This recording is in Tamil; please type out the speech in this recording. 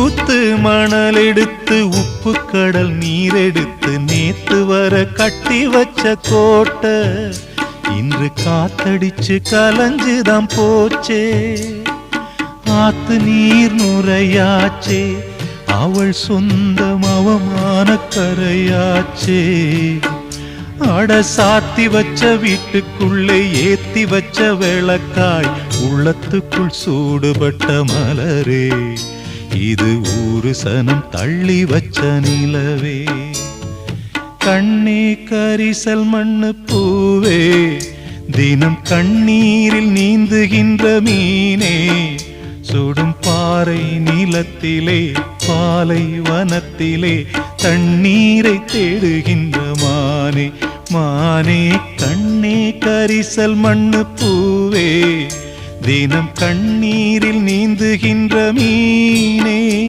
ஊத்து மணல் எடுத்து உப்பு கடல் நீர் எடுத்து நேத்து வர கட்டி வச்ச கோட்டை இன்று காத்தடிச்சு கலஞ்சுதான் போச்சே. ஆத்து நீர் நுரையாச்சே, அவள் சொந்தம் அவமான கரையாச்சே. அட சாத்தி வச்ச வீட்டுக்குள்ளே ஏத்தி வச்ச விளக்காய் உள்ளத்துக்குள் சூடுபட்ட மலரே, இது ஊரு சனம் தள்ளி வச்ச நிலவே. கண்ணே கரிசல் மண்ணு பூவே, தினம் கண்ணீரில் நீந்துகின்ற மீனே, சுடும் பாறை நிலத்திலே பாலை வனத்திலே தண்ணீரை தேடுகின்ற மானே. மானே கண்ணே கரிசல் மண்ணு பூவே, தினம் கண்ணீரில் நீந்துகின்ற மீனே.